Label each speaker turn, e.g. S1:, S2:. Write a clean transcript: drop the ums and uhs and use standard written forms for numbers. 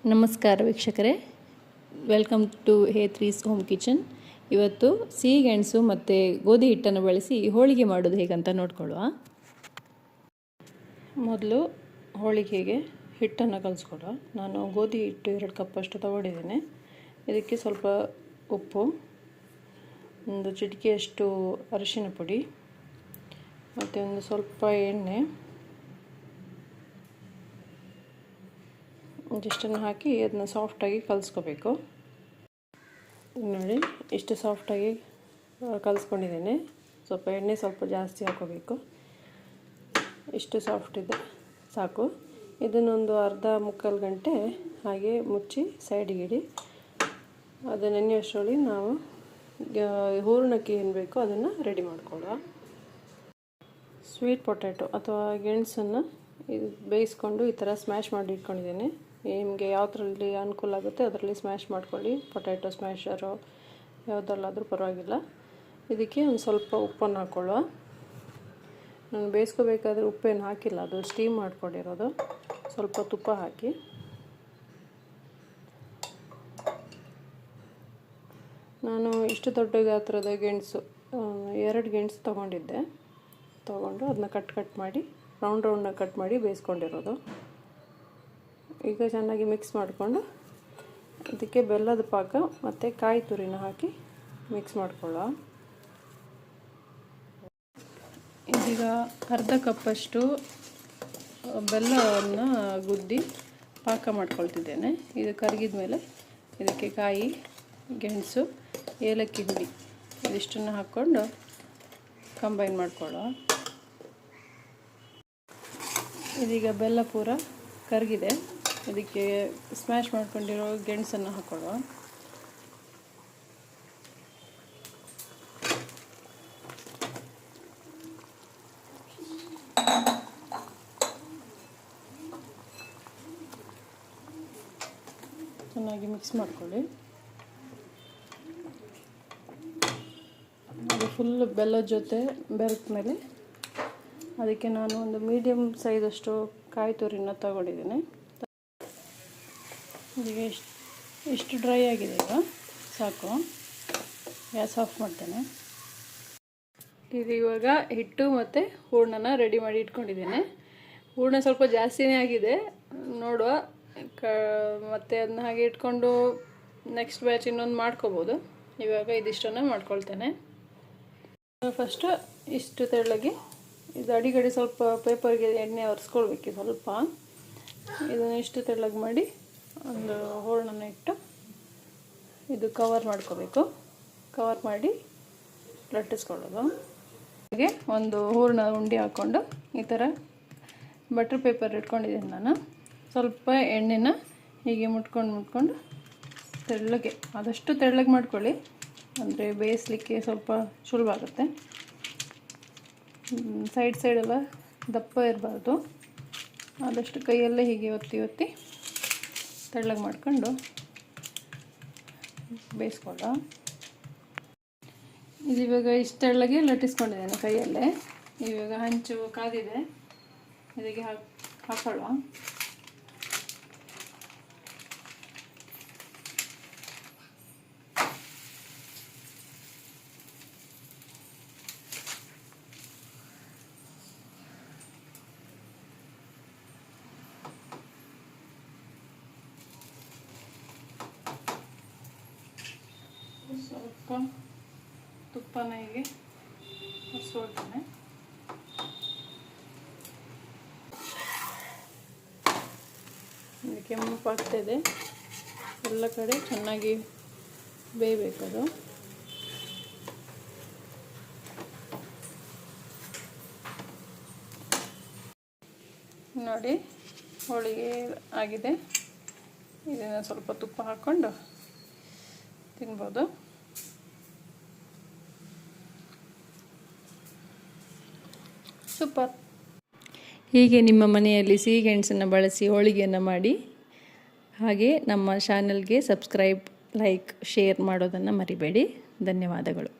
S1: ನಮಸ್ಕಾರ ವೀಕ್ಷಕರೇ, welcome to ಹೇತ್ರೀಸ್ home kitchen. ಇವತ್ತು ಸಿಹಿಗೆಣಸು ಮತ್ತು ಗೋಧಿ ಹಿಟ್ಟನ್ನು ಬಳಸಿ ಹೋಳಿಗೆ ಮಾಡೋದು ಹೇಗಂತ ನೋಡ್ಕೊಳ್ಳುವ. ಮೊದಲು ಹೋಳಿಗೆಗೆ ಹಿಟ್ಟನ್ನು ಕಲಿಸ್ಕೊಳ್ಳುವ. ನಾನು ಗೋಧಿ ಹಿಟ್ಟು 2 ಕಪ್ಪಷ್ಟು ತಗೊಂಡಿದ್ದೇನೆ. ಇದಕ್ಕೆ ಸ್ವಲ್ಪ ಉಪ್ಪು, ಒಂದು ಚಿಟಿಕೆಯಷ್ಟು ಅರಿಶಿನ ಪುಡಿ ಮತ್ತು ಒಂದು ಸ್ವಲ್ಪ ಎಣ್ಣೆ ಇಷ್ಟನ್ನು ಹಾಕಿ ಅದನ್ನ ಸಾಫ್ಟಾಗಿ ಕಲಿಸ್ಕೋಬೇಕು. ನೋಡಿ, ಇಷ್ಟು ಸಾಫ್ಟಾಗಿ ಕಲಿಸ್ಕೊಂಡಿದ್ದೇನೆ. ಸ್ವಲ್ಪ ಎಣ್ಣೆ ಸ್ವಲ್ಪ ಜಾಸ್ತಿ ಹಾಕೋಬೇಕು. ಇಷ್ಟು ಸಾಫ್ಟ್ ಇದೆ ಸಾಕು. ಇದನ್ನೊಂದು ಅರ್ಧ-ಮುಕ್ಕಾಲು ಗಂಟೆ ಹಾಗೆ ಮುಚ್ಚಿ ಸೈಡಿಗೆ ಇಡಿ. ಅದು ನೆನೆಯೋಷ್ಟರಲ್ಲಿ ನಾವು ಹೂರಣಕ್ಕೆ ಏನು ಬೇಕೋ ಅದನ್ನು ರೆಡಿ ಮಾಡ್ಕೊಳ್ಳುವ. ಸ್ವೀಟ್ ಪೊಟ್ಯಾಟೊ ಅಥವಾ ಗೆಣಸನ್ನು ಬೇಯಿಸ್ಕೊಂಡು ಈ ಥರ ಸ್ಮ್ಯಾಶ್ ಮಾಡಿ ಇಟ್ಕೊಂಡಿದ್ದೇನೆ. ನಿಮಗೆ ಯಾವುದರಲ್ಲಿ ಅನುಕೂಲ ಆಗುತ್ತೆ ಅದರಲ್ಲಿ ಸ್ಮ್ಯಾಶ್ ಮಾಡ್ಕೊಳ್ಳಿ. ಪೊಟ್ಯಾಟೊ ಸ್ಮ್ಯಾಶರು ಯಾವುದರಲ್ಲಾದರೂ ಪರವಾಗಿಲ್ಲ. ಇದಕ್ಕೆ ಒಂದು ಸ್ವಲ್ಪ ಉಪ್ಪನ್ನು ಹಾಕ್ಕೊಳ್ಳುವ. ನಾನು ಬೇಯಿಸ್ಕೋಬೇಕಾದ್ರೆ ಉಪ್ಪೇನು ಹಾಕಿಲ್ಲ, ಅದು ಸ್ಟೀಮ್ ಮಾಡ್ಕೊಂಡಿರೋದು. ಸ್ವಲ್ಪ ತುಪ್ಪ ಹಾಕಿ ನಾನು ಇಷ್ಟು ದೊಡ್ಡ ಗಾತ್ರದ ಗೆಣಸು 2 ಗೆಣಸು ತೊಗೊಂಡು ಅದನ್ನ ಕಟ್ ಮಾಡಿ ರೌಂಡಾಗಿ ಕಟ್ ಮಾಡಿ ಬೇಯಿಸ್ಕೊಂಡಿರೋದು. ಈಗ ಚೆನ್ನಾಗಿ ಮಿಕ್ಸ್ ಮಾಡಿಕೊಂಡು ಇದಕ್ಕೆ ಬೆಲ್ಲದ ಪಾಕ ಮತ್ತು ಕಾಯಿ ತುರಿನ ಹಾಕಿ ಮಿಕ್ಸ್ ಮಾಡ್ಕೊಳ್ಳುವ. ಇದೀಗ ಅರ್ಧ ಕಪ್ಪಷ್ಟು ಬೆಲ್ಲವನ್ನು ಗುದ್ದಿ ಪಾಕ ಮಾಡ್ಕೊಳ್ತಿದ್ದೇನೆ. ಇದು ಕರಗಿದ ಮೇಲೆ ಇದಕ್ಕೆ ಕಾಯಿ, ಗೆಣಸು, ಏಲಕ್ಕಿ ಹುಡಿ ಇದಿಷ್ಟನ್ನು ಹಾಕ್ಕೊಂಡು ಕಂಬೈನ್ ಮಾಡ್ಕೊಳ್ಳುವ. ಇದೀಗ ಬೆಲ್ಲ ಪೂರ ಕರಗಿದೆ. ಇದಕ್ಕೆ ಸ್ಮ್ಯಾಶ್ ಮಾಡ್ಕೊಂಡಿರೋ ಗೆಣಸನ್ನು ಹಾಕ್ಕೊಳ್ಳುವ. ಚೆನ್ನಾಗಿ ಮಿಕ್ಸ್ ಮಾಡ್ಕೊಳ್ಳಿ. ಅದು ಫುಲ್ ಬೆಲ್ಲದ ಜೊತೆ ಬೆರೆತ ಮೇಲೆ ಅದಕ್ಕೆ ನಾನು ಒಂದು ಮೀಡಿಯಮ್ ಸೈಜಷ್ಟು ಕಾಯಿ ತುರಿನ ತಗೊಂಡಿದ್ದೇನೆ. ಈಗ ಇಷ್ಟು ಡ್ರೈ ಆಗಿದೆ. ಈಗ ಸಾಕು, ಗ್ಯಾಸ್ ಆಫ್ ಮಾಡ್ತೇನೆ. ಇದು ಇವಾಗ ಹಿಟ್ಟು ಮತ್ತು ಹೂರಣನ ರೆಡಿ ಮಾಡಿ ಇಟ್ಕೊಂಡಿದ್ದೇನೆ. ಹೂರಣ ಸ್ವಲ್ಪ ಜಾಸ್ತಿನೇ ಆಗಿದೆ, ನೋಡುವ. ಮತ್ತು ಅದನ್ನ ಹಾಗೆ ಇಟ್ಕೊಂಡು ನೆಕ್ಸ್ಟ್ ಬ್ಯಾಚ್ ಇನ್ನೊಂದು ಮಾಡ್ಕೋಬೋದು. ಇವಾಗ ಇದಿಷ್ಟನ್ನು ಮಾಡ್ಕೊಳ್ತೇನೆ. ಫಸ್ಟು ಇಷ್ಟು ತೆಳ್ಳಗೆ ಇದು ಅಡಿಗಡಿ ಸ್ವಲ್ಪ ಪೇಪರ್ಗೆ ಎಣ್ಣೆ ಒರೆಸ್ಕೊಳ್ಬೇಕು. ಸ್ವಲ್ಪ ಇದನ್ನು ಇಷ್ಟು ತೆಳ್ಳಗೆ ಮಾಡಿ ಒಂದು ಹೂರಣನ ಇಟ್ಟು ಇದು ಕವರ್ ಮಾಡ್ಕೋಬೇಕು. ಕವರ್ ಮಾಡಿ ಲಟ್ಟಿಸ್ಕೊಳ್ಳೋದು. ಹಾಗೆ ಒಂದು ಹೂರಣ ಉಂಡೆ ಹಾಕ್ಕೊಂಡು ಈ ಥರ ಬಟರ್ ಪೇಪರ್ ಇಟ್ಕೊಂಡಿದ್ದೀನಿ ನಾನು. ಸ್ವಲ್ಪ ಎಣ್ಣೆನ ಹೀಗೆ ಮುಟ್ಕೊಂಡು ತೆಳ್ಳಗೆ, ಆದಷ್ಟು ತೆಳ್ಳಗೆ ಮಾಡ್ಕೊಳ್ಳಿ, ಅಂದರೆ ಬೇಯಿಸಲಿಕ್ಕೆ ಸ್ವಲ್ಪ ಸುಲಭ ಆಗುತ್ತೆ. ಸೈಡೆಲ್ಲ ದಪ್ಪ ಇರಬಾರ್ದು. ಆದಷ್ಟು ಕೈಯಲ್ಲೇ ಹೀಗೆ ಒತ್ತಿ ತೆಳ್ಳಗೆ ಮಾಡ್ಕೊಂಡು ಬೇಯಿಸ್ಕೊಳ್ಳ. ಇದು ಇವಾಗ ಇಷ್ಟು ತೆಳ್ಳಗೆ ಲಟ್ಟಿಸ್ಕೊಂಡಿದ್ದೇನೆ ಕೈಯಲ್ಲೇ. ಇವಾಗ ಹಂಚು ಕಾದಿದೆ, ಇದಕ್ಕೆ ಹಾಕೊಳ್ಳುವ. ಸ್ವಲ್ಪ ತುಪ್ಪನ ಹೀಗೆ ಹರಿಸ್ಕೊಳ್ತೇನೆ. ಕೆಂಪಾಗ್ತಾಯಿದೆ, ಎಲ್ಲ ಕಡೆ ಚೆನ್ನಾಗಿ ಬೇಯಬೇಕದು. ನೋಡಿ, ಹೋಳಿಗೆ ಆಗಿದೆ. ಇದನ್ನು ಸ್ವಲ್ಪ ತುಪ್ಪ ಹಾಕ್ಕೊಂಡು ತಿನ್ಬೋದು. ಸೂಪರ್. ಹೀಗೆ ನಿಮ್ಮ ಮನೆಯಲ್ಲಿ ಸಿಹಿಗೆಣಸನ್ನು ಬಳಸಿ ಹೋಳಿಗೆಯನ್ನು ಮಾಡಿ. ಹಾಗೆ ನಮ್ಮ ಚಾನಲ್ಗೆ ಸಬ್ಸ್ಕ್ರೈಬ್, ಲೈಕ್, ಶೇರ್ ಮಾಡೋದನ್ನು ಮರಿಬೇಡಿ. ಧನ್ಯವಾದಗಳು.